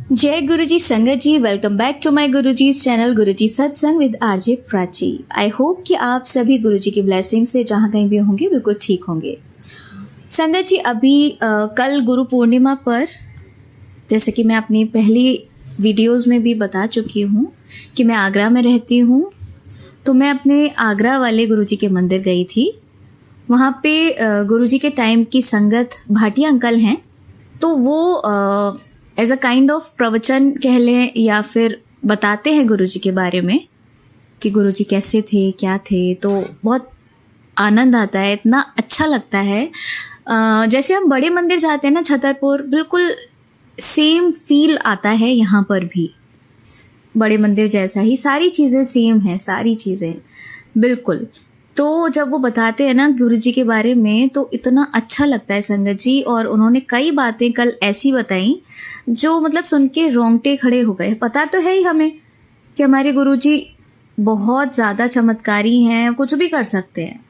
जय गुरुजी संगत जी, welcome back to my Guruji channel Guruji सत्संग with RJ Prachi. I hope कि आप सभी गुरुजी की ब्लेसिंग से जहाँ कहीं भी होंगे बिल्कुल ठीक होंगे। संगत जी, अभी कल गुरु पूर्णिमा पर, जैसे कि मैं अपनी पहली वीडियोस में भी बता चुकी हूँ कि मैं आगरा में रहती हूँ, तो मैं अपने आगरा वाले गुरुजी के मंदिर गई थी। वहाँ पे गुरुजी के टाइम की संगत भाटिया अंकल हैं, तो वो एज अ काइंड ऑफ प्रवचन कह लें या फिर बताते हैं गुरुजी के बारे में कि गुरुजी कैसे थे, क्या थे। तो बहुत आनंद आता है, इतना अच्छा लगता है। जैसे हम बड़े मंदिर जाते हैं ना छतरपुर, बिल्कुल सेम फील आता है यहाँ पर भी। बड़े मंदिर जैसा ही सारी चीज़ें सेम हैं, सारी चीज़ें बिल्कुल। तो जब वो बताते हैं ना गुरुजी के बारे में तो इतना अच्छा लगता है संगत जी। और उन्होंने कई बातें कल ऐसी बताई जो मतलब सुन के रोंगटे खड़े हो गए। पता तो है ही हमें कि हमारे गुरुजी बहुत ज़्यादा चमत्कारी हैं, कुछ भी कर सकते हैं।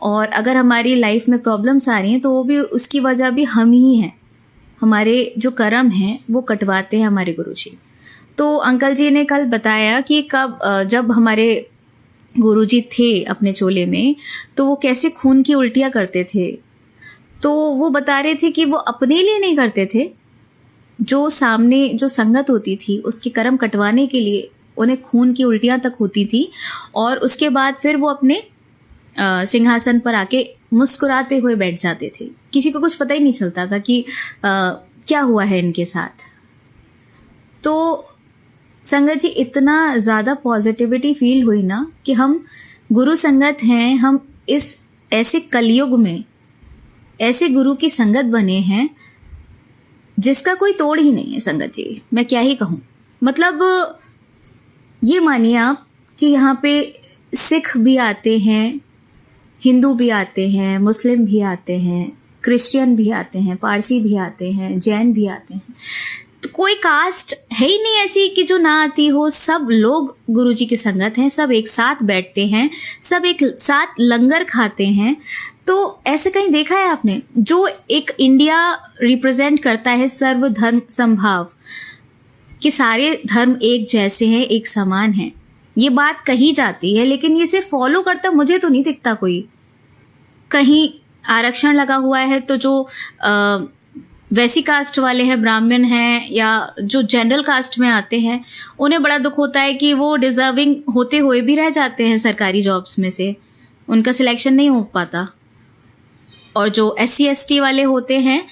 और अगर हमारी लाइफ में प्रॉब्लम्स आ रही हैं तो वो भी उसकी वजह भी हम ही हैं। हमारे जो कर्म हैं वो कटवाते हैं हमारे गुरुजी। तो अंकल जी ने कल बताया कि जब हमारे गुरुजी थे अपने चोले में तो वो कैसे खून की उल्टियाँ करते थे। तो वो बता रहे थे कि वो अपने लिए नहीं करते थे, जो सामने जो संगत होती थी उसके कर्म कटवाने के लिए उन्हें खून की उल्टियाँ तक होती थी। और उसके बाद फिर वो अपने सिंहासन पर आके मुस्कुराते हुए बैठ जाते थे। किसी को कुछ पता ही नहीं चलता था कि क्या हुआ है इनके साथ। तो संगत जी, इतना ज़्यादा पॉजिटिविटी फील हुई ना कि हम गुरु संगत हैं, हम इस ऐसे कलयुग में ऐसे गुरु की संगत बने हैं जिसका कोई तोड़ ही नहीं है। संगत जी, मैं क्या ही कहूँ। मतलब ये मानिए आप कि यहाँ पे सिख भी आते हैं, हिंदू भी आते हैं, मुस्लिम भी आते हैं, क्रिश्चियन भी आते हैं, पारसी भी आते हैं, जैन भी आते हैं। तो कोई कास्ट है ही नहीं ऐसी कि जो ना आती हो। सब लोग गुरुजी की संगत हैं, सब एक साथ बैठते हैं, सब एक साथ लंगर खाते हैं। तो ऐसे कहीं देखा है आपने? जो एक इंडिया रिप्रेजेंट करता है सर्वधर्म समभाव, कि सारे धर्म एक जैसे हैं, एक समान हैं, ये बात कही जाती है, लेकिन ये सिर्फ फॉलो करता मुझे तो नहीं दिखता कोई। कहीं आरक्षण लगा हुआ है तो जो वैसी कास्ट वाले हैं, ब्राह्मण हैं या जो जनरल कास्ट में आते हैं, उन्हें बड़ा दुख होता है कि वो डिजर्विंग होते हुए भी रह जाते हैं सरकारी जॉब्स में से, उनका सिलेक्शन नहीं हो पाता। और जो SC ST वाले होते हैं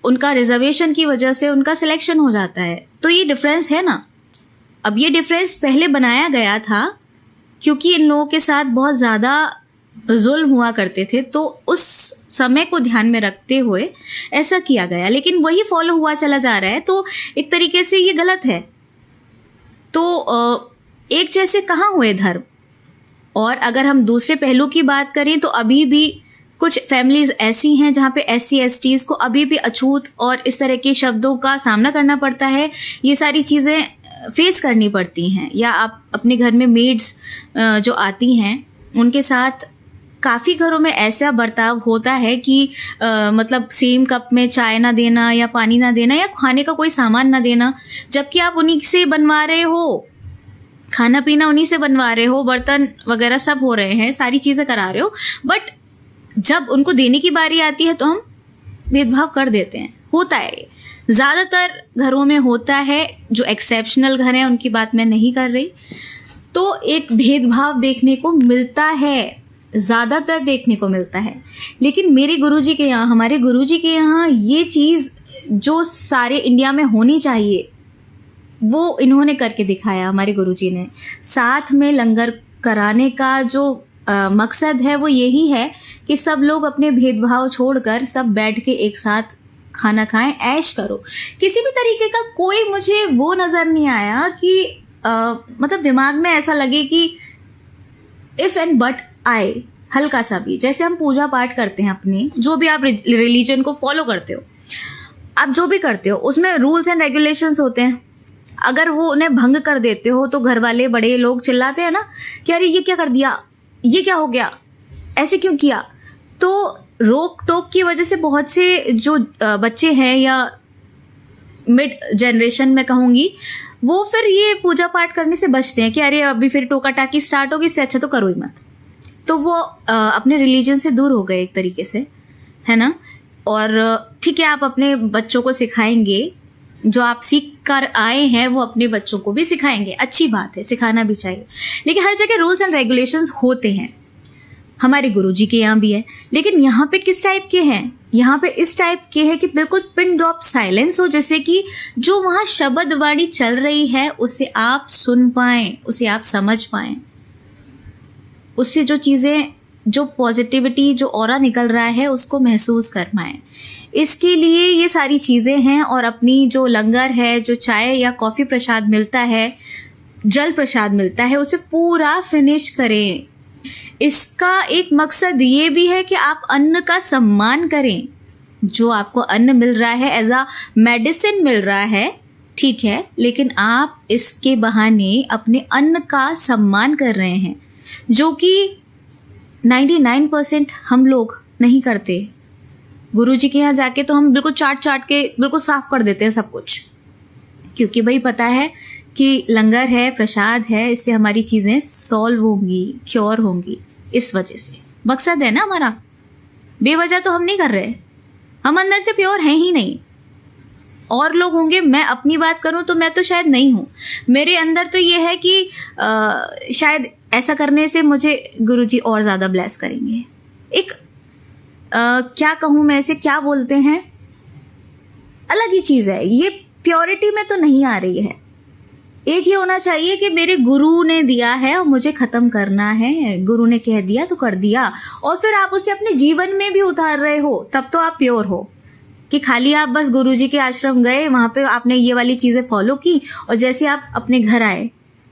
उनका रिजर्वेशन की वजह से उनका सिलेक्शन हो जाता है। तो ये डिफरेंस है ना। अब ये डिफरेंस पहले बनाया गया था क्योंकि इन लोगों के साथ बहुत ज़्यादा जुल्म हुआ करते थे, तो उस समय को ध्यान में रखते हुए ऐसा किया गया, लेकिन वही फॉलो हुआ चला जा रहा है। तो एक तरीके से ये गलत है। तो एक जैसे कहाँ हुए धर्म। और अगर हम दूसरे पहलू की बात करें तो अभी भी कुछ फैमिलीज ऐसी हैं जहाँ पे SC STs को अभी भी अछूत और इस तरह के शब्दों का सामना करना पड़ता है। ये सारी चीज़ें फेस करनी पड़ती हैं। या आप अपने घर में मेड्स जो आती हैं उनके साथ काफ़ी घरों में ऐसा बर्ताव होता है कि मतलब सेम कप में चाय ना देना या पानी ना देना या खाने का कोई सामान ना देना, जबकि आप उन्हीं से बनवा रहे हो, खाना पीना उन्हीं से बनवा रहे हो, बर्तन वगैरह सब हो रहे हैं, सारी चीज़ें करा रहे हो। बट जब उनको देने की बारी आती है तो हम भेदभाव कर देते हैं। होता है, ज़्यादातर घरों में होता है। जो एक्सेप्शनल घर हैं उनकी बात मैं नहीं कर रही। तो एक भेदभाव देखने को मिलता है, ज़्यादातर देखने को मिलता है। लेकिन मेरे गुरुजी के यहाँ, हमारे गुरुजी के यहाँ ये चीज़ जो सारे इंडिया में होनी चाहिए वो इन्होंने करके दिखाया। हमारे गुरुजी ने साथ में लंगर कराने का जो मकसद है वो यही है कि सब लोग अपने भेदभाव छोड़कर सब बैठ के एक साथ खाना खाएं, ऐश करो। किसी भी तरीके का कोई मुझे वो नज़र नहीं आया कि मतलब दिमाग में ऐसा लगे कि इफ़ एंड बट आए हल्का सा भी। जैसे हम पूजा पाठ करते हैं अपनी, जो भी आप रिलीजन को फॉलो करते हो, आप जो भी करते हो उसमें रूल्स एंड रेगुलेशंस होते हैं। अगर वो उन्हें भंग कर देते हो तो घर वाले बड़े लोग चिल्लाते हैं ना कि अरे ये क्या कर दिया, ये क्या हो गया, ऐसे क्यों किया। तो रोक टोक की वजह से बहुत से जो बच्चे हैं या मिड जनरेशन में कहूँगी, वो फिर ये पूजा पाठ करने से बचते हैं कि अरे अभी फिर टोका टाकी स्टार्ट होगी, इससे अच्छा तो करो ही मत। तो वो अपने रिलीजन से दूर हो गए एक तरीके से, है ना। और ठीक है, आप अपने बच्चों को सिखाएंगे, जो आप सीख कर आए हैं वो अपने बच्चों को भी सिखाएंगे, अच्छी बात है, सिखाना भी चाहिए। लेकिन हर जगह रूल्स एंड रेगुलेशंस होते हैं, हमारे गुरुजी के यहाँ भी है। लेकिन यहाँ पे किस टाइप के हैं? यहाँ पे इस टाइप के हैं कि बिल्कुल पिन ड्रॉप साइलेंस हो, जैसे कि जो वहाँ शब्द वाणी चल रही है उसे आप सुन पाएं, उसे आप समझ पाएं, उससे जो चीज़ें, जो पॉजिटिविटी, जो ऑरा निकल रहा है उसको महसूस कर पाएं। इसके लिए ये सारी चीज़ें हैं। और अपनी जो लंगर है, जो चाय या कॉफ़ी प्रसाद मिलता है, जल प्रसाद मिलता है, उसे पूरा फिनिश करें। इसका एक मकसद ये भी है कि आप अन्न का सम्मान करें। जो आपको अन्न मिल रहा है, एज अ मेडिसिन मिल रहा है, ठीक है, लेकिन आप इसके बहाने अपने अन्न का सम्मान कर रहे हैं, जो कि 99% हम लोग नहीं करते। गुरुजी के यहाँ जाके तो हम बिल्कुल चाट चाट के बिल्कुल साफ कर देते हैं सब कुछ, क्योंकि भाई पता है कि लंगर है, प्रसाद है, इससे हमारी चीज़ें सॉल्व होंगी, क्योर होंगी। इस वजह से मकसद है ना हमारा, बेवजह तो हम नहीं कर रहे, हम अंदर से प्योर हैं ही नहीं। और लोग होंगे, मैं अपनी बात करूं तो मैं तो शायद नहीं हूं, मेरे अंदर तो ये है कि शायद ऐसा करने से मुझे गुरुजी और ज़्यादा ब्लेस करेंगे। एक क्या कहूँ मैं, इसे क्या बोलते हैं, अलग ही चीज़ है ये, प्योरिटी में तो नहीं आ रही है। एक ये होना चाहिए कि मेरे गुरु ने दिया है और मुझे ख़त्म करना है, गुरु ने कह दिया तो कर दिया, और फिर आप उसे अपने जीवन में भी उतार रहे हो, तब तो आप प्योर हो। कि खाली आप बस गुरुजी के आश्रम गए, वहाँ पे आपने ये वाली चीज़ें फॉलो की, और जैसे आप अपने घर आए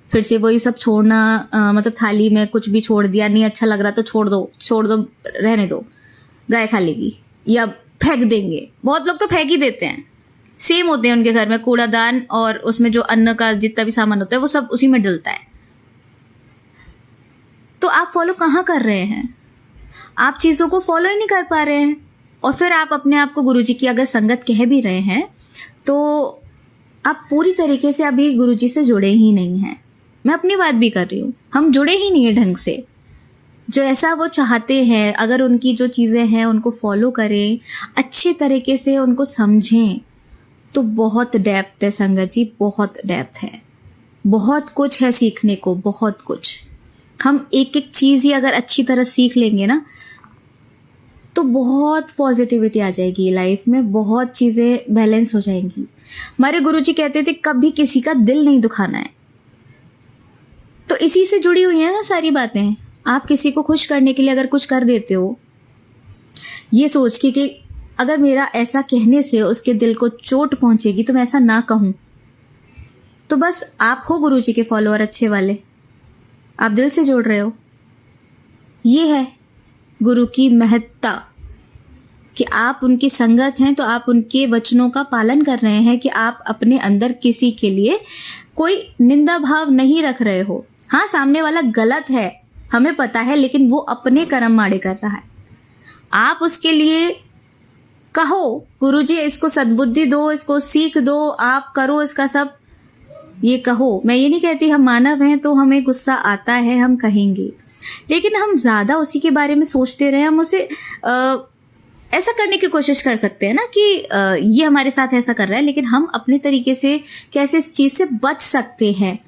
फिर से वही सब छोड़ना, मतलब थाली में कुछ भी छोड़ दिया, नहीं अच्छा लग रहा तो छोड़ दो, रहने दो, गाय खा लेगी, या फेंक देंगे। बहुत लोग तो फेंक ही देते हैं। सेम होते हैं उनके घर में कूड़ादान, और उसमें जो अन्न का जितना भी सामान होता है वो सब उसी में डलता है। तो आप फॉलो कहाँ कर रहे हैं? आप चीज़ों को फॉलो ही नहीं कर पा रहे हैं, और फिर आप अपने आप को गुरुजी की अगर संगत कह भी रहे हैं तो आप पूरी तरीके से अभी गुरुजी से जुड़े ही नहीं हैं। मैं अपनी बात भी कर रही हूँ, हम जुड़े ही नहीं है ढंग से। जो ऐसा वो चाहते हैं, अगर उनकी जो चीज़ें हैं उनको फॉलो करें, अच्छे तरीके से उनको समझें, तो बहुत डेप्थ है संगत जी, बहुत डेप्थ है, बहुत कुछ है सीखने को, बहुत कुछ। हम एक एक चीज़ ही अगर अच्छी तरह सीख लेंगे ना, तो बहुत पॉजिटिविटी आ जाएगी लाइफ में, बहुत चीज़ें बैलेंस हो जाएंगी। हमारे गुरुजी कहते थे कभी किसी का दिल नहीं दुखाना है, तो इसी से जुड़ी हुई है ना सारी बातें। आप किसी को खुश करने के लिए अगर कुछ कर देते हो, ये सोच के कि अगर मेरा ऐसा कहने से उसके दिल को चोट पहुंचेगी तो मैं ऐसा ना कहूं, तो बस आप हो गुरुजी के फॉलोअर अच्छे वाले, आप दिल से जोड़ रहे हो। ये है गुरु की महत्ता, कि आप उनकी संगत हैं तो आप उनके वचनों का पालन कर रहे हैं, कि आप अपने अंदर किसी के लिए कोई निंदा भाव नहीं रख रहे हो। हाँ, सामने वाला गलत है, हमें पता है, लेकिन वो अपने कर्म माड़े कर रहा है। आप उसके लिए कहो गुरुजी इसको सद्बुद्धि दो, इसको सीख दो, आप करो इसका सब, ये कहो। मैं ये नहीं कहती, हम मानव हैं तो हमें गुस्सा आता है, हम कहेंगे, लेकिन हम ज़्यादा उसी के बारे में सोचते रहे, हम उसे ऐसा करने की कोशिश कर सकते हैं ना कि ये हमारे साथ ऐसा कर रहा है, लेकिन हम अपने तरीके से कैसे इस चीज़ से बच सकते हैं,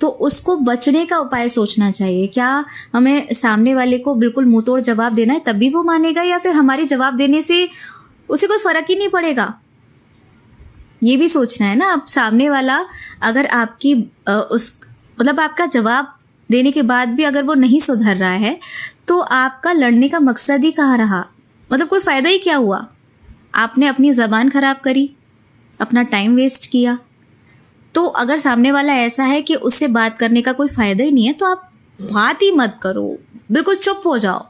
तो उसको बचने का उपाय सोचना चाहिए। क्या हमें सामने वाले को बिल्कुल मुंह तोड़ जवाब देना है तभी वो मानेगा, या फिर हमारे जवाब देने से उसे कोई फ़र्क ही नहीं पड़ेगा? ये भी सोचना है ना। आप सामने वाला अगर आपकी मतलब आपका जवाब देने के बाद भी अगर वो नहीं सुधर रहा है, तो आपका लड़ने का मकसद ही कहाँ रहा? मतलब कोई फ़ायदा ही क्या हुआ? आपने अपनी ज़बान ख़राब करी, अपना टाइम वेस्ट किया। तो अगर सामने वाला ऐसा है कि उससे बात करने का कोई फ़ायदा ही नहीं है, तो आप बात ही मत करो, बिल्कुल चुप हो जाओ,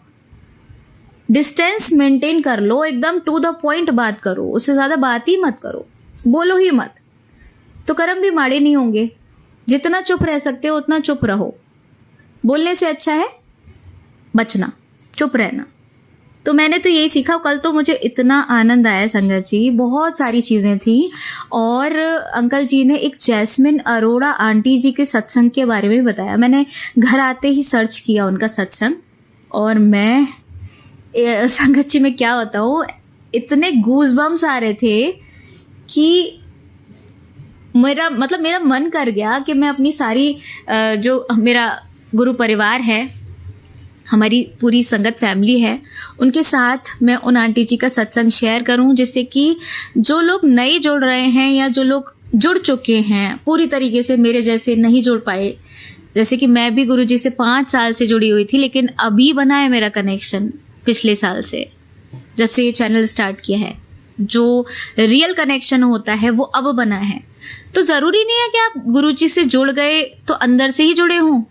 डिस्टेंस मेंटेन कर लो, एकदम टू द पॉइंट बात करो, उससे ज़्यादा बात ही मत करो, बोलो ही मत, तो कर्म भी माड़े नहीं होंगे। जितना चुप रह सकते हो उतना चुप रहो। बोलने से अच्छा है बचना, चुप रहना। तो मैंने तो यही सीखा। कल तो मुझे इतना आनंद आया संगत जी, बहुत सारी चीज़ें थी। और अंकल जी ने एक जैस्मिन अरोड़ा आंटी जी के सत्संग के बारे में बताया। मैंने घर आते ही सर्च किया उनका सत्संग, और मैं संगत जी में क्या बताऊँ, इतने गूज़बम्स आ रहे थे कि मेरा मन कर गया कि मैं अपनी सारी जो मेरा गुरु परिवार है, हमारी पूरी संगत फैमिली है, उनके साथ मैं उन आंटी जी का सत्संग शेयर करूं, जिससे कि जो लोग नए जुड़ रहे हैं या जो लोग जुड़ चुके हैं पूरी तरीके से, मेरे जैसे नहीं जुड़ पाए, जैसे कि मैं भी गुरु जी से 5 साल से जुड़ी हुई थी, लेकिन अभी बना है मेरा कनेक्शन पिछले साल से, जब से ये चैनल स्टार्ट किया है। जो रियल कनेक्शन होता है वो अब बना है। तो ज़रूरी नहीं है कि आप गुरु जी से जुड़ गए तो अंदर से ही जुड़े हों।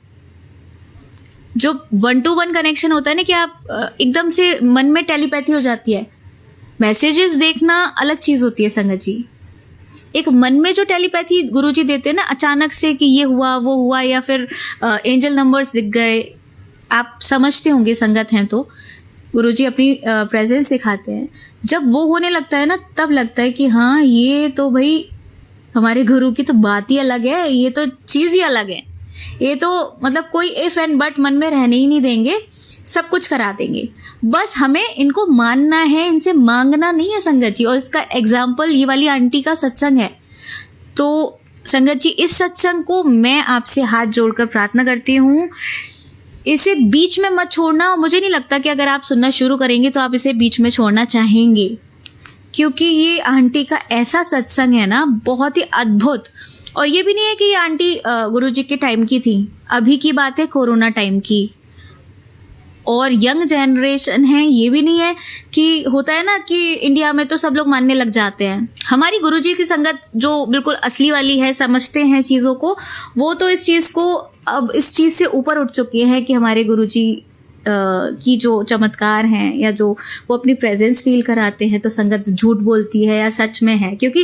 जो 1-to-1 कनेक्शन होता है ना, कि आप एकदम से मन में टेलीपैथी हो जाती है। मैसेजेस देखना अलग चीज़ होती है संगत जी। एक मन में जो टेलीपैथी गुरुजी देते हैं ना, अचानक से कि ये हुआ वो हुआ, या फिर एंजल नंबर्स दिख गए, आप समझते होंगे, संगत हैं तो गुरुजी अपनी प्रेजेंस दिखाते हैं। जब वो होने लगता है ना, तब लगता है कि हाँ, ये तो भाई हमारे गुरु की तो बात ही अलग है, ये तो चीज़ ही अलग है। ये तो मतलब कोई इफ एंड बट मन में रहने ही नहीं देंगे, सब कुछ करा देंगे। बस हमें इनको मानना है, इनसे मांगना नहीं है संगत जी। और इसका एग्जाम्पल ये वाली आंटी का सत्संग है। तो संगत जी, इस सत्संग को मैं आपसे हाथ जोड़कर प्रार्थना करती हूँ, इसे बीच में मत छोड़ना। मुझे नहीं लगता कि अगर आप सुनना शुरू करेंगे तो आप इसे बीच में छोड़ना चाहेंगे, क्योंकि ये आंटी का ऐसा सत्संग है ना, बहुत ही अद्भुत। और ये भी नहीं है कि ये आंटी गुरुजी के टाइम की थी, अभी की बात है, कोरोना टाइम की। और यंग जनरेशन है, ये भी नहीं है कि होता है ना कि इंडिया में तो सब लोग मानने लग जाते हैं। हमारी गुरुजी की संगत जो बिल्कुल असली वाली है, समझते हैं चीज़ों को, वो तो इस चीज़ को अब इस चीज़ से ऊपर उठ चुके हैं कि हमारे गुरुजी की जो चमत्कार हैं, या जो वो अपनी प्रेजेंस फील कराते हैं, तो संगत झूठ बोलती है या सच में है। क्योंकि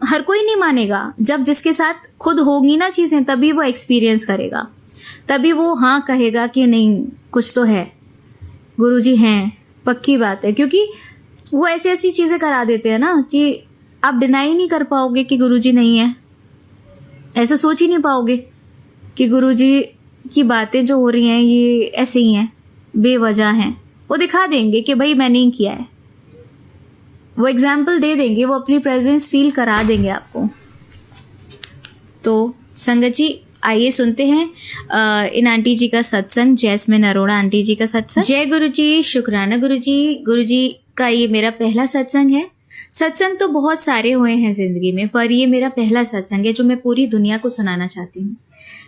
हर कोई नहीं मानेगा। जब जिसके साथ खुद होगी ना चीज़ें, तभी वो एक्सपीरियंस करेगा, तभी वो हाँ कहेगा कि नहीं, कुछ तो है, गुरुजी हैं, पक्की बात है। क्योंकि वो ऐसी ऐसी चीज़ें करा देते हैं ना कि आप डिनाई नहीं कर पाओगे कि गुरुजी नहीं है। ऐसा सोच ही नहीं पाओगे कि गुरुजी की बातें जो हो रही हैं ये ऐसे ही हैं, बेवजह हैं। वो दिखा देंगे कि भाई मैंने ही किया है, वो एग्जाम्पल दे देंगे, वो अपनी प्रेजेंस फील करा देंगे आपको। तो संगत जी, आइए सुनते हैं इन आंटी जी का सत्संग, जैस्मिन अरोड़ा आंटी जी का सत्संग। जय गुरु जी, शुक्राना गुरु जी। गुरु जी का ये मेरा पहला सत्संग है। सत्संग तो बहुत सारे हुए हैं जिंदगी में, पर ये मेरा पहला सत्संग है जो मैं पूरी दुनिया को सुनाना चाहती हूँ।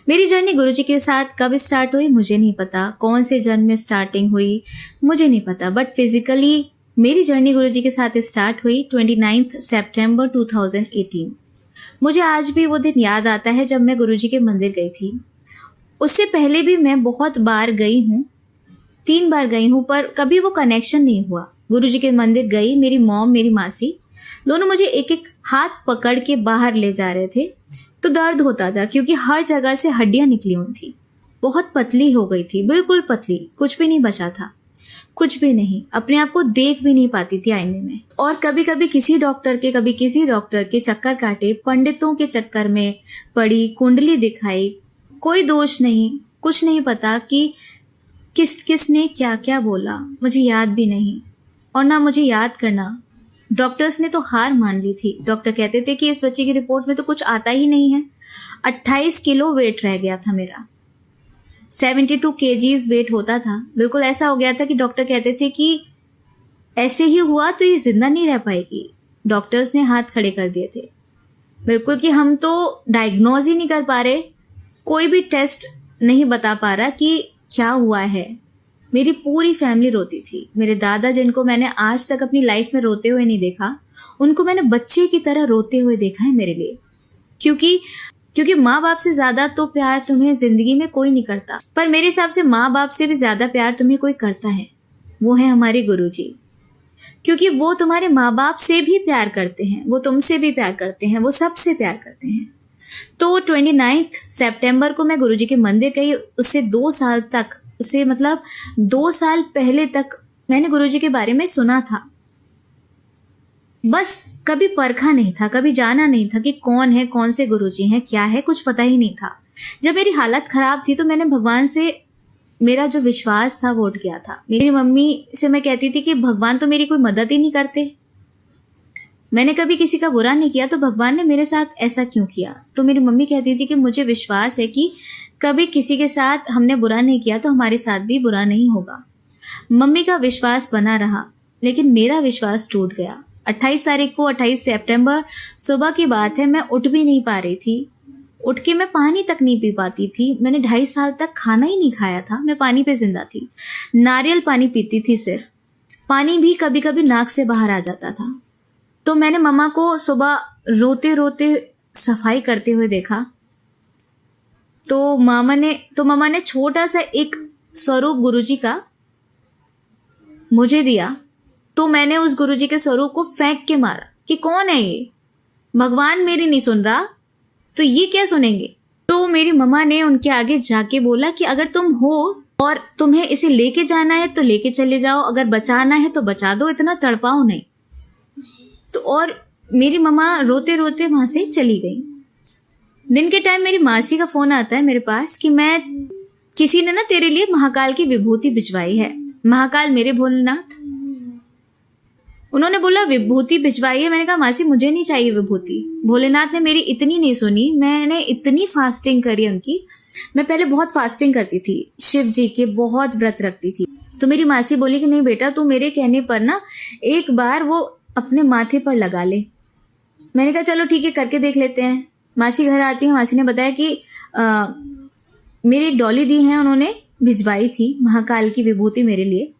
मेरी जर्नी गुरुजी के साथ कब स्टार्ट हुई मुझे नहीं पता, कौन से जन्म में स्टार्टिंग हुई मुझे नहीं पता, बट फिजिकली मेरी जर्नी गुरुजी के साथ स्टार्ट हुई 29 सितंबर 2018। मुझे आज भी वो दिन याद आता है जब मैं गुरुजी के मंदिर गई थी। उससे पहले भी मैं बहुत बार गई हूँ, 3 बार गई हूँ, पर कभी वो कनेक्शन नहीं हुआ। गुरुजी के मंदिर गई, मेरी मॉम मेरी मासी दोनों मुझे एक एक हाथ पकड़ के बाहर ले जा रहे थे, तो दर्द होता था क्योंकि हर जगह से हड्डियां निकली हुई थी। बहुत पतली हो गई थी, बिल्कुल पतली, कुछ भी नहीं बचा था, कुछ भी नहीं, अपने आप को देख भी नहीं पाती थी आईने में। और कभी कभी किसी डॉक्टर के, कभी किसी डॉक्टर के चक्कर काटे, पंडितों के चक्कर में पड़ी, कुंडली दिखाई, कोई दोष नहीं, कुछ नहीं पता कि किसने क्या क्या बोला, मुझे याद भी नहीं, और ना मुझे याद करना। डॉक्टर्स ने तो हार मान ली थी। डॉक्टर कहते थे कि इस बच्चे की रिपोर्ट में तो कुछ आता ही नहीं है। 28 किलो वेट रह गया था मेरा, 72 kgs वेट होता था। बिल्कुल ऐसा हो गया था कि डॉक्टर कहते थे कि ऐसे ही हुआ तो ये जिंदा नहीं रह पाएगी। डॉक्टर्स ने हाथ खड़े कर दिए थे बिल्कुल कि हम तो डायग्नोज ही नहीं कर पा रहे, कोई भी टेस्ट नहीं बता पा रहा कि क्या हुआ है। मेरी पूरी फैमिली रोती थी। मेरे दादा, जिनको मैंने आज तक अपनी लाइफ में रोते हुए नहीं देखा, उनको मैंने बच्चे की तरह रोते हुए देखा है मेरे लिए। क्योंकि माँ बाप से ज्यादा तो प्यार तुम्हें जिंदगी में कोई नहीं करता, पर मेरे हिसाब से माँ बाप से भी ज्यादा प्यार तुम्हें कोई करता है, वो है हमारे गुरुजी। क्योंकि वो तुम्हारे माँ बाप से भी प्यार करते हैं, वो तुमसे भी प्यार करते हैं, वो सबसे प्यार करते हैं। तो 29 सितंबर को मैं गुरुजी के मंदिर गई। उससे 2 साल तक, उससे मतलब 2 साल पहले तक मैंने गुरुजी के बारे में सुना था, बस कभी परखा नहीं था, कभी जाना नहीं था कि कौन है, कौन से गुरुजी हैं, क्या है, कुछ पता ही नहीं था। जब मेरी हालत खराब थी तो मैंने भगवान से मेरा जो विश्वास था वो उठ गया था। मेरी मम्मी से मैं कहती थी कि भगवान तो मेरी कोई मदद ही नहीं करते, मैंने कभी किसी का बुरा नहीं किया तो भगवान ने मेरे साथ ऐसा क्यों किया। तो मेरी मम्मी कहती थी कि मुझे विश्वास है कि कभी किसी के साथ हमने बुरा नहीं किया तो हमारे साथ भी बुरा नहीं होगा। मम्मी का विश्वास बना रहा, लेकिन मेरा विश्वास टूट गया। 28 तारीख को, 28 सितंबर सुबह की बात है, मैं उठ भी नहीं पा रही थी। उठ के मैं पानी तक नहीं पी पाती थी। मैंने 2.5 साल तक खाना ही नहीं खाया था, मैं पानी पे जिंदा थी। नारियल पानी पीती थी सिर्फ, पानी भी कभी कभी नाक से बाहर आ जाता था। तो मैंने मम्मा को सुबह रोते रोते सफाई करते हुए देखा। तो मम्मा ने छोटा सा एक स्वरूप गुरुजी का मुझे दिया। तो मैंने उस गुरुजी के स्वरूप को फेंक के मारा कि कौन है ये, भगवान मेरी नहीं सुन रहा तो ये क्या सुनेंगे। तो मेरी मम्मा ने उनके आगे जाके बोला कि अगर तुम हो और तुम्हें इसे लेके जाना है तो लेके चले जाओ, अगर बचाना है तो बचा दो, इतना तड़पाओ नहीं। तो और मेरी मम्मा रोते रोते वहां से चली गई। दिन के टाइम मेरी मासी का फोन आता है मेरे पास कि किसी ने ना तेरे लिए महाकाल की विभूति भिजवाई है। महाकाल मेरे भोलेनाथ, उन्होंने बोला विभूति भिजवाई है। मैंने कहा मासी मुझे नहीं चाहिए विभूति, भोलेनाथ ने मेरी इतनी नहीं सुनी। मैंने इतनी फास्टिंग करी उनकी, मैं पहले बहुत फास्टिंग करती थी, शिव जी के बहुत व्रत रखती थी। तो मेरी मासी बोली कि नहीं बेटा, तू मेरे कहने पर ना एक बार वो अपने माथे पर लगा ले। मैंने कहा चलो ठीक है, करके देख लेते हैं। मासी घर आती है, मासी ने बताया कि मेरी डॉली दी है, उन्होंने भिजवाई थी महाकाल की विभूति मेरे लिए।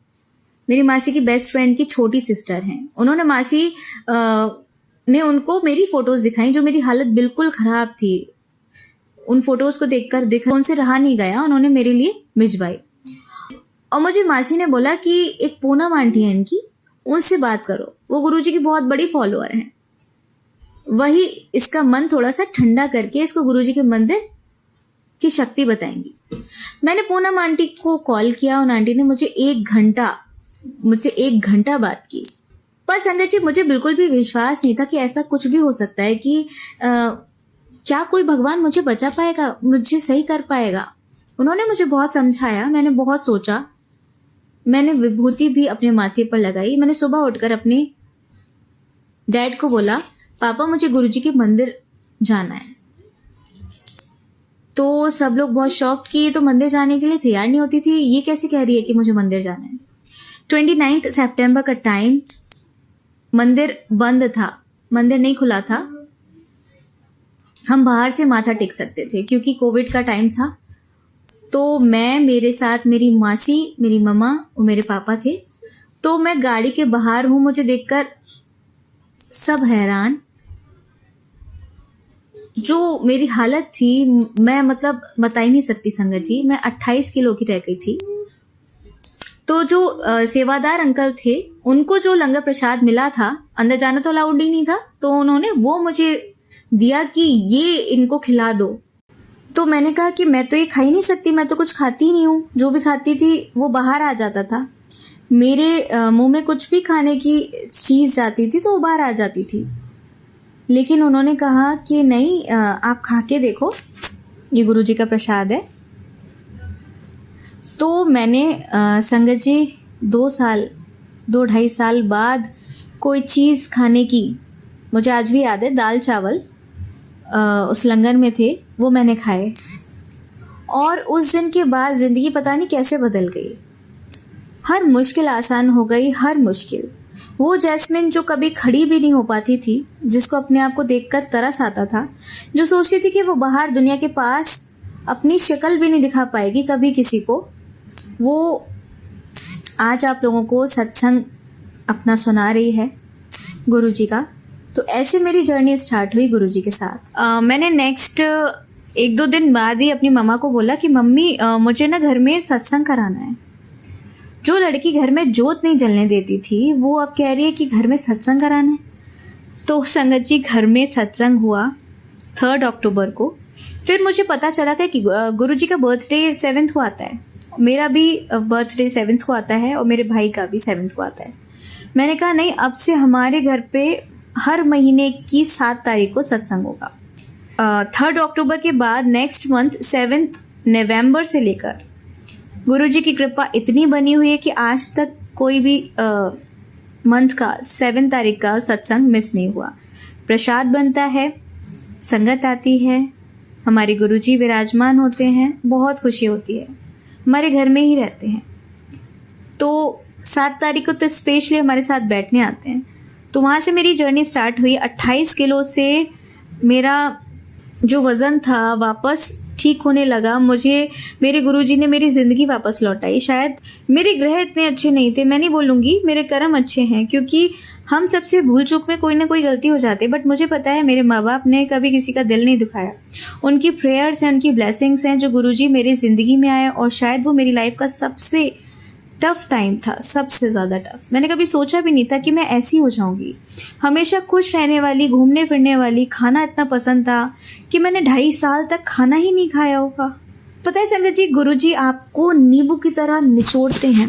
मेरी मासी की बेस्ट फ्रेंड की छोटी सिस्टर हैं, उन्होंने मासी ने उनको मेरी फोटोज दिखाई जो मेरी हालत बिल्कुल खराब थी। उन फोटोज को देखकर उनसे रहा नहीं गया, उन्होंने मेरे लिए भिजवाई। और मुझे मासी ने बोला कि एक पूनम आंटी है इनकी, उनसे बात करो, वो गुरुजी की बहुत बड़ी फॉलोअर हैं, वही इसका मन थोड़ा सा ठंडा करके इसको गुरुजी के मंदिर की शक्ति बताएंगी। मैंने पूनम आंटी को कॉल किया, उन आंटी ने मुझसे एक घंटा बात की। पर संगत जी मुझे बिल्कुल भी विश्वास नहीं था कि ऐसा कुछ भी हो सकता है कि क्या कोई भगवान मुझे बचा पाएगा, मुझे सही कर पाएगा। उन्होंने मुझे बहुत समझाया, मैंने बहुत सोचा। मैंने विभूति भी अपने माथे पर लगाई। मैंने सुबह उठकर अपने डैड को बोला पापा मुझे गुरुजी के मंदिर जाना है। तो सब लोग बहुत शॉक्ड कि ये तो मंदिर जाने के लिए तैयार नहीं होती थी, ये कैसे कह रही है कि मुझे मंदिर जाना है। 29 सितंबर का टाइम, मंदिर बंद था, मंदिर नहीं खुला था। हम बाहर से माथा टेक सकते थे क्योंकि कोविड का टाइम था। तो मैं, मेरे साथ मेरी मासी, मेरी मम्मा और मेरे पापा थे। तो मैं गाड़ी के बाहर हूँ, मुझे देखकर सब हैरान। जो मेरी हालत थी मैं मतलब बता ही नहीं सकती संगत जी। मैं 28 किलो की रह गई थी। तो जो सेवादार अंकल थे उनको जो लंगर प्रसाद मिला था, अंदर जाना तो अलाउड ही नहीं था, तो उन्होंने वो मुझे दिया कि ये इनको खिला दो। तो मैंने कहा कि मैं तो ये खा ही नहीं सकती, मैं तो कुछ खाती ही नहीं हूँ। जो भी खाती थी वो बाहर आ जाता था, मेरे मुंह में कुछ भी खाने की चीज़ जाती थी तो वो बाहर आ जाती थी। लेकिन उन्होंने कहा कि नहीं, आप खा के देखो, ये गुरुजी का प्रसाद है। तो मैंने संगत जी 2-2.5 साल बाद कोई चीज़ खाने की, मुझे आज भी याद है, दाल चावल उस लंगर में थे, वो मैंने खाए। और उस दिन के बाद ज़िंदगी पता नहीं कैसे बदल गई। हर मुश्किल आसान हो गई, हर मुश्किल। वो जैस्मिन जो कभी खड़ी भी नहीं हो पाती थी, जिसको अपने आप को देखकर तरस आता था, जो सोचती थी कि वो बाहर दुनिया के पास अपनी शक्ल भी नहीं दिखा पाएगी कभी किसी को, वो आज आप लोगों को सत्संग अपना सुना रही है गुरुजी का। तो ऐसे मेरी जर्नी स्टार्ट हुई गुरुजी के साथ। मैंने नेक्स्ट 1-2 दिन बाद ही अपनी मम्मा को बोला कि मम्मी मुझे ना घर में सत्संग कराना है। जो लड़की घर में जोत नहीं जलने देती थी वो अब कह रही है कि घर में सत्संग कराना है। तो संगत जी घर में सत्संग हुआ 3 अक्टूबर को। फिर मुझे पता चला था कि गुरुजी का बर्थडे 7th को आता है मेरा भी बर्थडे 7th को आता है और मेरे भाई का भी 7th को आता है। मैंने कहा नहीं, अब से हमारे घर पे हर महीने की 7 तारीख को सत्संग होगा। 3 अक्टूबर के बाद नेक्स्ट मंथ 7 नवंबर से लेकर गुरुजी की कृपा इतनी बनी हुई है कि आज तक कोई भी मंथ का 7 तारीख का सत्संग मिस नहीं हुआ। प्रसाद बनता है, संगत आती है, हमारे गुरुजी विराजमान होते हैं, बहुत खुशी होती है, हमारे घर में ही रहते हैं। तो 7 तारीख को तो स्पेशली हमारे साथ बैठने आते हैं। तो वहाँ से मेरी जर्नी स्टार्ट हुई। 28 किलो से मेरा जो वज़न था वापस ठीक होने लगा। मुझे मेरे गुरुजी ने मेरी ज़िंदगी वापस लौटाई। शायद मेरे ग्रह इतने अच्छे नहीं थे, मैं नहीं बोलूँगी, मेरे कर्म अच्छे हैं, क्योंकि हम सबसे भूल चूक में कोई ना कोई गलती हो जाती है। बट मुझे पता है मेरे माँ बाप ने कभी किसी का दिल नहीं दुखाया। उनकी प्रेयर्स हैं, उनकी ब्लेसिंग्स हैं जो गुरुजी मेरी ज़िंदगी में आए, और शायद वो मेरी लाइफ का सबसे टफ़ टाइम था, सबसे ज़्यादा टफ़। मैंने कभी सोचा भी नहीं था कि मैं ऐसी हो जाऊंगी। हमेशा खुश रहने वाली, घूमने फिरने वाली, खाना इतना पसंद था कि मैंने 2.5 साल तक खाना ही नहीं खाया होगा। पता है संगत जी, गुरुजी आपको नींबू की तरह निचोड़ते हैं,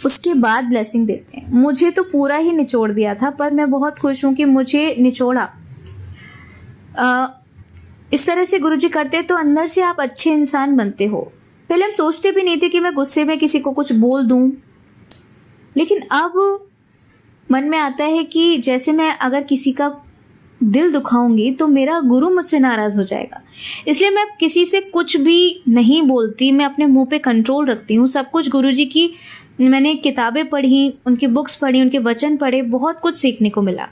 उसके बाद ब्लेसिंग देते हैं। मुझे तो पूरा ही निचोड़ दिया था, पर मैं बहुत खुश हूँ कि मुझे निचोड़ा। इस तरह से गुरुजी करते तो अंदर से आप अच्छे इंसान बनते हो। पहले हम सोचते भी नहीं थे कि मैं गुस्से में किसी को कुछ बोल दूं, लेकिन अब मन में आता है कि जैसे मैं अगर किसी का दिल दुखाऊंगी तो मेरा गुरु मुझसे नाराज़ हो जाएगा। इसलिए मैं किसी से कुछ भी नहीं बोलती, मैं अपने मुंह पे कंट्रोल रखती हूँ। सब कुछ गुरुजी की मैंने किताबें पढ़ी, उनकी बुक्स पढ़ी, उनके वचन पढ़े, बहुत कुछ सीखने को मिला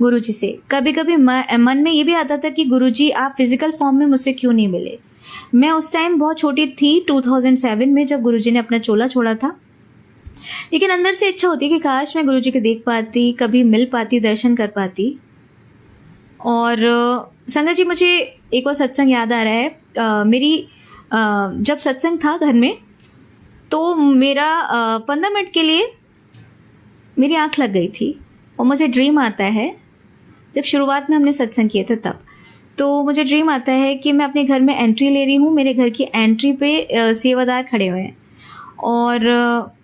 गुरुजी से। कभी कभी मन में ये भी आता था कि गुरुजी आप फिजिकल फॉर्म में मुझसे क्यों नहीं मिले। मैं उस टाइम बहुत छोटी थी, 2007 में, जब गुरुजी ने अपना चोला छोड़ा था। लेकिन अंदर से इच्छा होती कि काश मैं गुरुजी को देख पाती, कभी मिल पाती, दर्शन कर पाती। और संगत जी, मुझे एक और सत्संग याद आ रहा है। जब सत्संग था घर में, तो मेरा 15 मिनट के लिए मेरी आँख लग गई थी और मुझे ड्रीम आता है, जब शुरुआत में हमने सत्संग किए थे तब, तो मुझे ड्रीम आता है कि मैं अपने घर में एंट्री ले रही हूँ। मेरे घर की एंट्री पे सेवादार खड़े हुए हैं और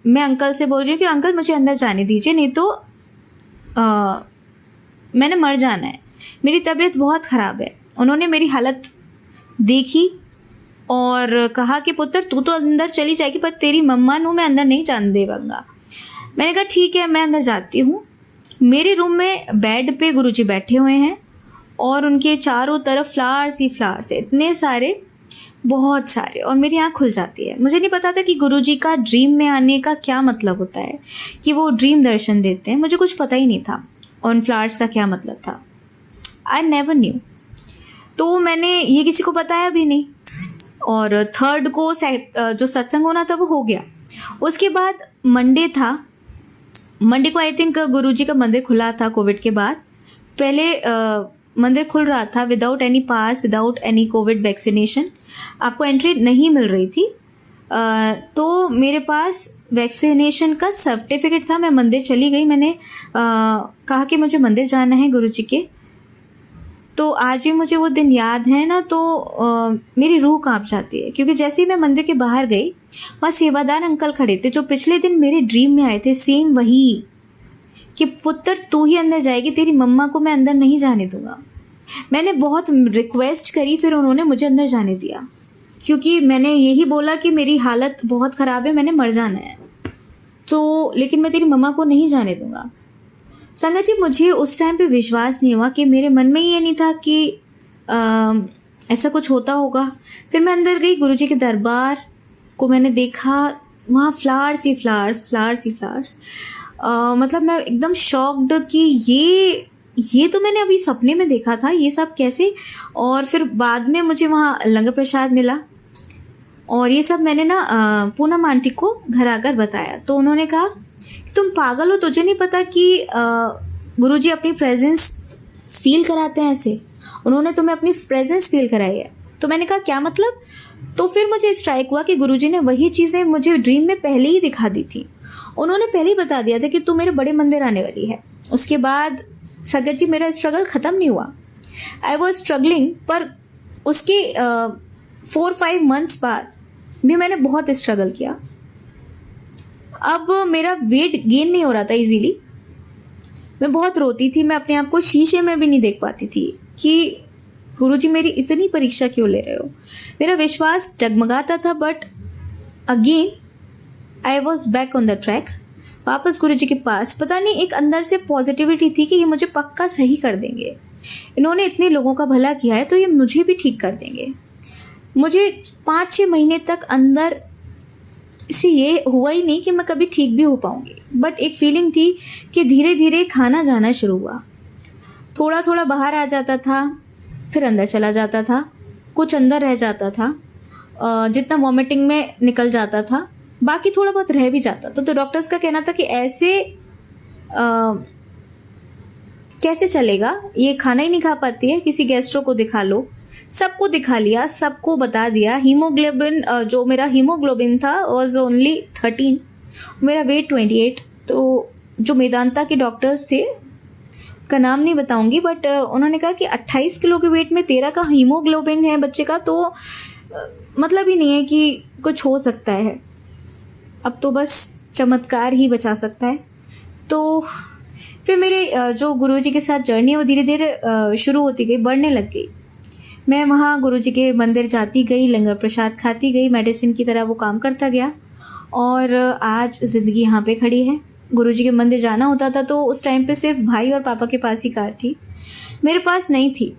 मैं अंकल से बोल रही हूँ कि अंकल मुझे अंदर जाने दीजिए, नहीं तो मैंने मर जाना है, मेरी तबीयत बहुत ख़राब है। उन्होंने मेरी हालत देखी और कहा कि पुत्र तू तो अंदर चली जाएगी, पर तेरी मम्मा नू मैं अंदर नहीं जाने देवांगा। मैंने कहा ठीक है, मैं अंदर जाती हूँ। मेरे रूम में बेड पे गुरुजी बैठे हुए हैं और उनके चारों तरफ फ्लावर्स ही फ्लावर्स है, इतने सारे, बहुत सारे, और मेरी आँख खुल जाती है। मुझे नहीं पता था कि गुरुजी का ड्रीम में आने का क्या मतलब होता है, कि वो ड्रीम दर्शन देते हैं। मुझे कुछ पता ही नहीं था उन फ्लावर्स का क्या मतलब था। I never knew. तो मैंने ये किसी को बताया भी नहीं। और 3rd को जो सत्संग होना था वो हो गया। उसके बाद मंडे था, मंडे को आई थिंक गुरुजी का मंदिर खुला था कोविड के बाद। पहले मंदिर खुल रहा था विदाउट एनी पास, विदाउट एनी कोविड वैक्सीनेशन, आपको एंट्री नहीं मिल रही थी। तो मेरे पास वैक्सीनेशन का सर्टिफिकेट था। मैं मंदिर चली गई, मैंने कहा कि मुझे मंदिर जाना है गुरुजी के। तो आज भी मुझे वो दिन याद है ना, तो मेरी रूह कांप जाती है, क्योंकि जैसे ही मैं मंदिर के बाहर गई, वहाँ सेवादार अंकल खड़े थे जो पिछले दिन मेरे ड्रीम में आए थे, सेम वही, कि पुत्र तू ही अंदर जाएगी, तेरी मम्मा को मैं अंदर नहीं जाने दूंगा। मैंने बहुत रिक्वेस्ट करी, फिर उन्होंने मुझे अंदर जाने दिया, क्योंकि मैंने यही बोला कि मेरी हालत बहुत ख़राब है, मैंने मर जाना है, तो लेकिन मैं तेरी मम्मा को नहीं जाने दूंगा। संगत जी, मुझे उस टाइम पे विश्वास नहीं हुआ, कि मेरे मन में ये नहीं था कि ऐसा कुछ होता होगा। फिर मैं अंदर गई, गुरुजी के दरबार को मैंने देखा, वहाँ फ्लावर्स ही फ्लावर्स, फ्लावर्स ही फ्लावर्स। मतलब मैं एकदम शॉक्ड कि ये तो मैंने अभी सपने में देखा था, ये सब कैसे। और फिर बाद में मुझे वहाँ लंगर प्रसाद मिला, और ये सब मैंने ना पूनम आंटी को घर आकर बताया। तो उन्होंने कहा तुम पागल हो, तुझे नहीं पता कि गुरुजी अपनी प्रेजेंस फील कराते हैं ऐसे। उन्होंने तुम्हें अपनी प्रेजेंस फील कराई है। तो मैंने कहा क्या मतलब। तो फिर मुझे स्ट्राइक हुआ कि गुरुजी ने वही चीज़ें मुझे ड्रीम में पहले ही दिखा दी थी। उन्होंने पहले ही बता दिया था कि तू मेरे बड़े मंदिर आने वाली है। उसके बाद संगत जी मेरा स्ट्रगल ख़त्म नहीं हुआ, आई वॉज स्ट्रगलिंग। पर उसके 4-5 मंथ्स बाद भी मैंने बहुत स्ट्रगल किया। अब मेरा वेट गेन नहीं हो रहा था इजीली। मैं बहुत रोती थी, मैं अपने आप को शीशे में भी नहीं देख पाती थी कि गुरुजी मेरी इतनी परीक्षा क्यों ले रहे हो। मेरा विश्वास डगमगाता था, but again I was back on the track. वापस गुरुजी के पास, पता नहीं एक अंदर से पॉजिटिविटी थी कि ये मुझे पक्का सही कर देंगे, इन्होंने इतने लोगों का भला किया है तो ये मुझे भी ठीक कर देंगे। मुझे 5-6 महीने तक अंदर से ये हुआ ही नहीं कि मैं कभी ठीक भी हो पाऊंगी, बट एक फीलिंग थी कि धीरे धीरे खाना जाना शुरू हुआ। थोड़ा थोड़ा बाहर आ जाता था, फिर अंदर चला जाता था, कुछ अंदर रह जाता था, जितना वॉमिटिंग में निकल जाता था, बाकी थोड़ा बहुत रह भी जाता था। तो डॉक्टर्स का कहना था कि ऐसे कैसे चलेगा, ये खाना ही नहीं खा पाती है, किसी गैस्ट्रो को दिखा लो। सबको दिखा लिया, सबको बता दिया। हीमोग्लोबिन, जो मेरा हीमोग्लोबिन था वॉज ओनली 13, मेरा वेट 28। तो जो मेदांता के डॉक्टर्स थे, का नाम नहीं बताऊंगी, बट उन्होंने कहा कि 28 किलो के वेट में 13 का हीमोग्लोबिन है बच्चे का, तो मतलब ही नहीं है कि कुछ हो सकता है, अब तो बस चमत्कार ही बचा सकता है। तो फिर मेरे जो गुरुजी के साथ जर्नी है वो धीरे धीरे शुरू होती गई, बढ़ने लग गई। मैं वहाँ गुरुजी के मंदिर जाती गई, लंगर प्रसाद खाती गई, मेडिसिन की तरह वो काम करता गया, और आज ज़िंदगी यहाँ पे खड़ी है। गुरुजी के मंदिर जाना होता था तो उस टाइम पे सिर्फ भाई और पापा के पास ही कार थी, मेरे पास नहीं थी,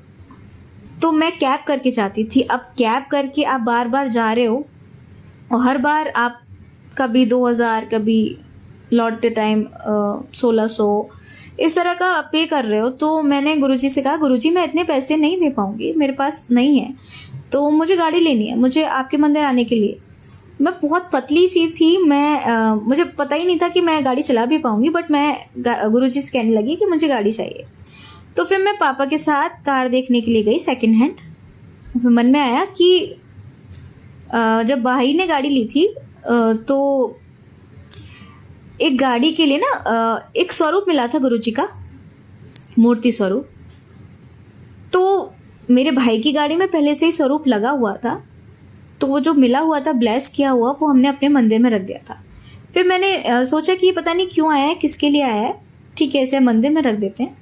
तो मैं कैब करके जाती थी। अब कैब करके आप बार बार जा रहे हो और हर बार आप कभी 2000, कभी लौटते टाइम 1600 इस तरह का पे कर रहे हो। तो मैंने गुरुजी से कहा, गुरुजी मैं इतने पैसे नहीं दे पाऊँगी, मेरे पास नहीं है, तो मुझे गाड़ी लेनी है, मुझे आपके मंदिर आने के लिए। मैं बहुत पतली सी थी, मुझे पता ही नहीं था कि मैं गाड़ी चला भी पाऊँगी, बट मैं गुरुजी से कहने लगी कि मुझे गाड़ी चाहिए। तो फिर मैं पापा के साथ कार देखने के लिए गई सेकंड हैंड। फिर मन में आया कि जब भाई ने गाड़ी ली थी तो एक गाड़ी के लिए ना एक स्वरूप मिला था गुरुजी का, मूर्ति स्वरूप। तो मेरे भाई की गाड़ी में पहले से ही स्वरूप लगा हुआ था, तो वो जो मिला हुआ था ब्लेस किया हुआ, वो हमने अपने मंदिर में रख दिया था। फिर मैंने सोचा कि पता नहीं क्यों आया है, किसके लिए आया है, ठीक है इसे मंदिर में रख देते हैं।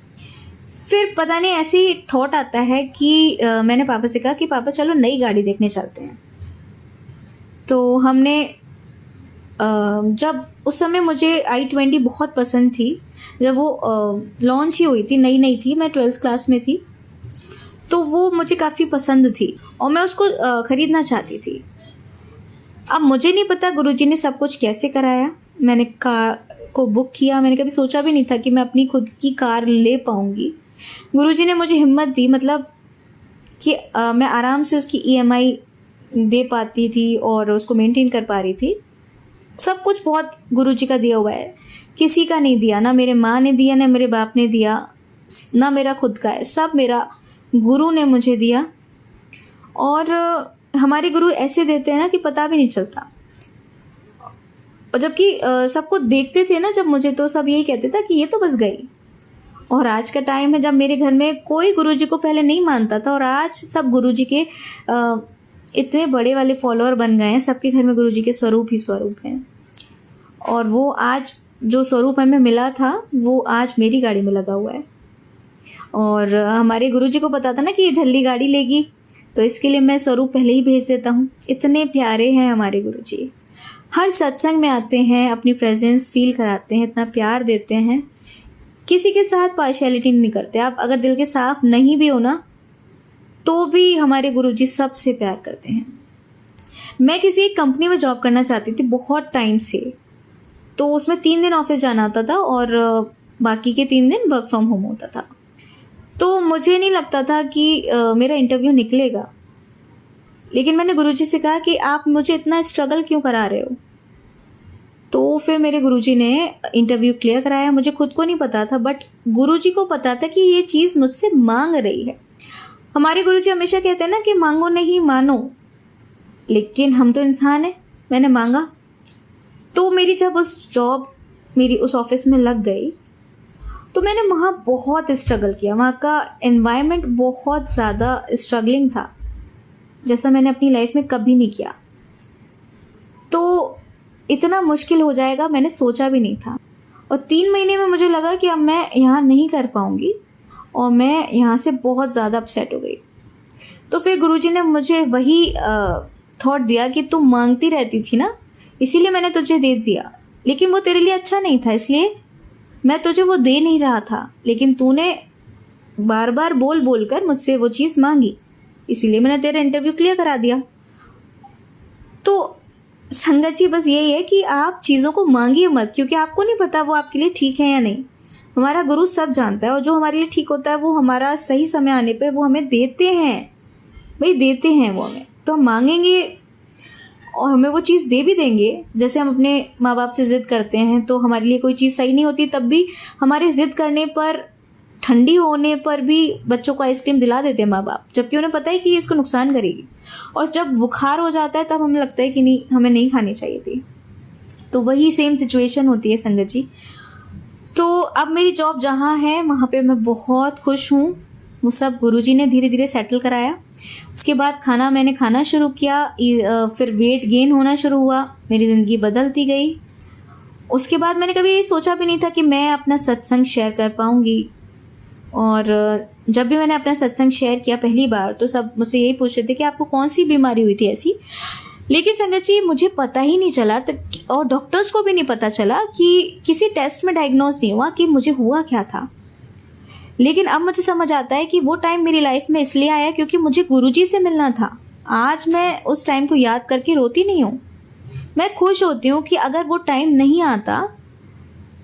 फिर पता नहीं ऐसे ही थॉट आता है कि मैंने पापा से कहा कि पापा चलो नई गाड़ी देखने चलते हैं। तो हमने जब उस समय मुझे i20 बहुत पसंद थी, जब वो लॉन्च ही हुई थी, नई नई थी, मैं 12th क्लास में थी, तो वो मुझे काफ़ी पसंद थी और मैं उसको ख़रीदना चाहती थी। अब मुझे नहीं पता गुरुजी ने सब कुछ कैसे कराया, मैंने कार को बुक किया, मैंने कभी सोचा भी नहीं था कि मैं अपनी खुद की कार ले पाऊँगी। गुरुजी ने मुझे हिम्मत दी, मतलब कि मैं आराम से उसकी EMI दे पाती थी और उसको मेंटेन कर पा रही थी। सब कुछ बहुत गुरुजी का दिया हुआ है, किसी का नहीं दिया, ना मेरे माँ ने दिया, ना मेरे बाप ने दिया, ना मेरा खुद का है, सब मेरा गुरु ने मुझे दिया। और हमारे गुरु ऐसे देते हैं ना कि पता भी नहीं चलता। और जबकि सबको देखते थे ना जब मुझे, तो सब यही कहते थे कि ये तो बस गई। और आज का टाइम है जब मेरे घर में कोई गुरुजी को पहले नहीं मानता था, और आज सब गुरुजी के इतने बड़े वाले फॉलोअर बन गए हैं, सबके घर में गुरुजी के स्वरूप ही स्वरूप हैं। और वो आज जो स्वरूप हमें मिला था वो आज मेरी गाड़ी में लगा हुआ है। और हमारे गुरुजी को पता था ना कि ये झल्ली गाड़ी लेगी, तो इसके लिए मैं स्वरूप पहले ही भेज देता हूँ। इतने प्यारे हैं हमारे गुरुजी, हर सत्संग में आते हैं, अपनी प्रेजेंस फील कराते हैं, इतना प्यार देते हैं, किसी के साथ पार्शियलिटी नहीं करते। आप अगर दिल के साफ नहीं भी हो ना, तो भी हमारे गुरुजी सबसे प्यार करते हैं। मैं किसी एक कंपनी में जॉब करना चाहती थी बहुत टाइम से, तो उसमें 3 दिन ऑफिस जाना होता था और बाकी के 3 दिन वर्क फ्रॉम होम होता था। तो मुझे नहीं लगता था कि मेरा इंटरव्यू निकलेगा, लेकिन मैंने गुरुजी से कहा कि आप मुझे इतना स्ट्रगल क्यों करा रहे हो। तो फिर मेरे गुरुजी ने इंटरव्यू क्लियर कराया। मुझे खुद को नहीं पता था, बट गुरुजी को पता था कि ये चीज़ मुझसे मांग रही है। हमारे गुरुजी हमेशा कहते हैं ना कि मांगो नहीं मानो, लेकिन हम तो इंसान हैं। मैंने मांगा, तो मेरी जब मेरी उस ऑफिस में लग गई, तो मैंने वहाँ बहुत स्ट्रगल किया। वहाँ का एनवायरनमेंट बहुत ज़्यादा स्ट्रगलिंग था, जैसा मैंने अपनी लाइफ में कभी नहीं किया। तो इतना मुश्किल हो जाएगा मैंने सोचा भी नहीं था। और 3 महीने में मुझे लगा कि अब मैं यहाँ नहीं कर पाऊँगी और मैं यहाँ से बहुत ज़्यादा अपसेट हो गई। तो फिर गुरुजी ने मुझे वही थॉट दिया कि तू मांगती रहती थी ना, इसीलिए मैंने तुझे दे दिया, लेकिन वो तेरे लिए अच्छा नहीं था, इसलिए मैं तुझे वो दे नहीं रहा था। लेकिन तूने बार बार बोल बोल कर मुझसे वो चीज़ मांगी, इसीलिए मैंने तेरा इंटरव्यू क्लियर करा दिया। तो संगत जी बस यही है कि आप चीज़ों को मांगिए मत, क्योंकि आपको नहीं पता वो आपके लिए ठीक है या नहीं। हमारा गुरु सब जानता है, और जो हमारे लिए ठीक होता है वो हमारा सही समय आने पे वो हमें देते हैं, भाई देते हैं वो हमें। तो हम मांगेंगे और हमें वो चीज़ दे भी देंगे। जैसे हम अपने माँ बाप से ज़िद करते हैं तो हमारे लिए कोई चीज़ सही नहीं होती, तब भी हमारे ज़िद करने पर, ठंडी होने पर भी बच्चों को आइसक्रीम दिला देते हैं माँ बाप, जबकि उन्हें पता है कि ये इसको नुकसान करेगी। और जब बुखार हो जाता है तब हमें लगता है कि नहीं, हमें नहीं खानी चाहिए थी। तो वही सेम सिचुएशन होती है संगत जी। तो अब मेरी जॉब जहाँ है वहाँ पे मैं बहुत खुश हूँ। वो सब गुरुजी ने धीरे धीरे सेटल कराया। उसके बाद मैंने खाना शुरू किया, फिर वेट गेन होना शुरू हुआ, मेरी ज़िंदगी बदलती गई। उसके बाद मैंने कभी सोचा भी नहीं था कि मैं अपना सत्संग शेयर कर पाऊँगी। और जब भी मैंने अपना सत्संग शेयर किया पहली बार तो सब मुझसे यही पूछते थे कि आपको कौन सी बीमारी हुई थी ऐसी। लेकिन संगत जी मुझे पता ही नहीं चला, और डॉक्टर्स को भी नहीं पता चला कि किसी टेस्ट में डायग्नोज नहीं हुआ कि मुझे हुआ क्या था। लेकिन अब मुझे समझ आता है कि वो टाइम मेरी लाइफ में इसलिए आया क्योंकि मुझे गुरुजी से मिलना था। आज मैं उस टाइम को याद करके रोती नहीं हूँ, मैं खुश होती हूँ कि अगर वो टाइम नहीं आता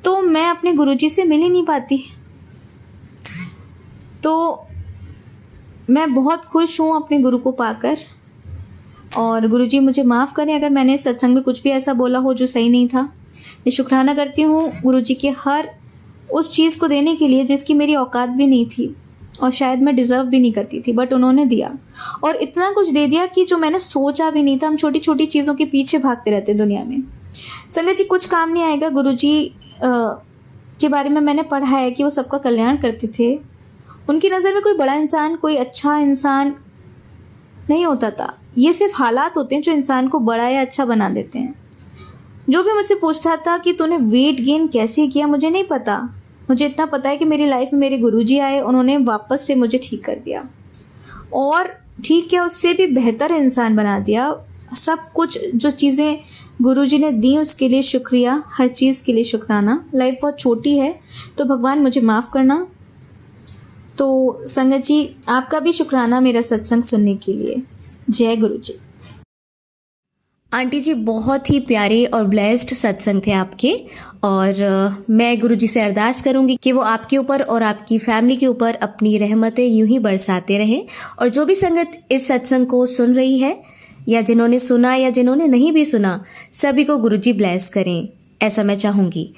तो मैं अपने गुरुजी से मिल ही नहीं पाती। तो मैं बहुत खुश हूँ अपने गुरु को पाकर। और गुरुजी मुझे माफ़ करें अगर मैंने सत्संग में कुछ भी ऐसा बोला हो जो सही नहीं था। मैं शुक्राना करती हूँ गुरुजी के हर उस चीज़ को देने के लिए जिसकी मेरी औकात भी नहीं थी और शायद मैं डिज़र्व भी नहीं करती थी, बट उन्होंने दिया और इतना कुछ दे दिया कि जो मैंने सोचा भी नहीं था। हम छोटी छोटी चीज़ों के पीछे भागते रहते दुनिया में। संगत जी कुछ काम नहीं आएगा। गुरुजी के बारे में मैंने पढ़ा है कि वो सबका कल्याण करते थे। उनकी नज़र में कोई बड़ा इंसान, कोई अच्छा इंसान नहीं होता था। ये सिर्फ हालात होते हैं जो इंसान को बड़ा या अच्छा बना देते हैं। जो भी मुझसे पूछता था कि तूने वेट गेन कैसे किया, मुझे नहीं पता। मुझे इतना पता है कि मेरी लाइफ में मेरे गुरुजी आए, उन्होंने वापस से मुझे ठीक कर दिया और ठीक किया, उससे भी बेहतर इंसान बना दिया। सब कुछ जो चीज़ें गुरुजी ने दी उसके लिए शुक्रिया, हर चीज़ के लिए शुक्राना। लाइफ बहुत छोटी है तो भगवान मुझे माफ़ करना। तो संगत जी आपका भी शुक्राना मेरा सत्संग सुनने के लिए। जय गुरु जी। आंटी जी बहुत ही प्यारे और ब्लेस्ड सत्संग थे आपके, और मैं गुरु जी से अरदास करूंगी कि वो आपके ऊपर और आपकी फैमिली के ऊपर अपनी रहमतें यूं ही बरसाते रहें। और जो भी संगत इस सत्संग को सुन रही है या जिन्होंने सुना या जिन्होंने नहीं भी सुना, सभी को गुरु जी ब्लेस करें, ऐसा मैं चाहूँगी।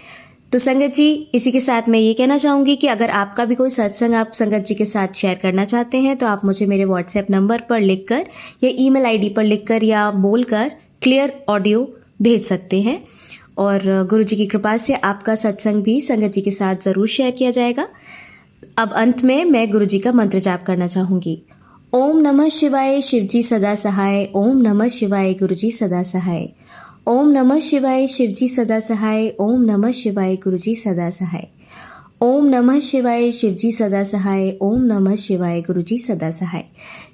तो संगत जी इसी के साथ मैं ये कहना चाहूँगी कि अगर आपका भी कोई सत्संग आप संगत जी के साथ शेयर करना चाहते हैं तो आप मुझे मेरे व्हाट्सएप नंबर पर लिखकर या ईमेल आईडी पर लिखकर या बोलकर क्लियर ऑडियो भेज सकते हैं। और गुरु जी की कृपा से आपका सत्संग भी संगत जी के साथ ज़रूर शेयर किया जाएगा। अब अंत में मैं गुरु जी का मंत्र जाप करना चाहूँगी। ओम नमः शिवाय, शिव जी सदा सहाय। ओम नमः शिवाय, गुरु जी सदा सहाय। ओम नमः शिवाय, शिव जी सदा सहाय। ओम नमः शिवाय, गुरु जी सदा सहाय। ओम नमः शिवाय, शिव जी सदा सहाय। ओम नमः शिवाय, गुरु जी सदा सहाय।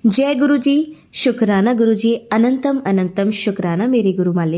जय गुरु जी। शुक्राना गुरु जी, अनंतम अनंतम शुक्राना मेरे गुरु मालिक।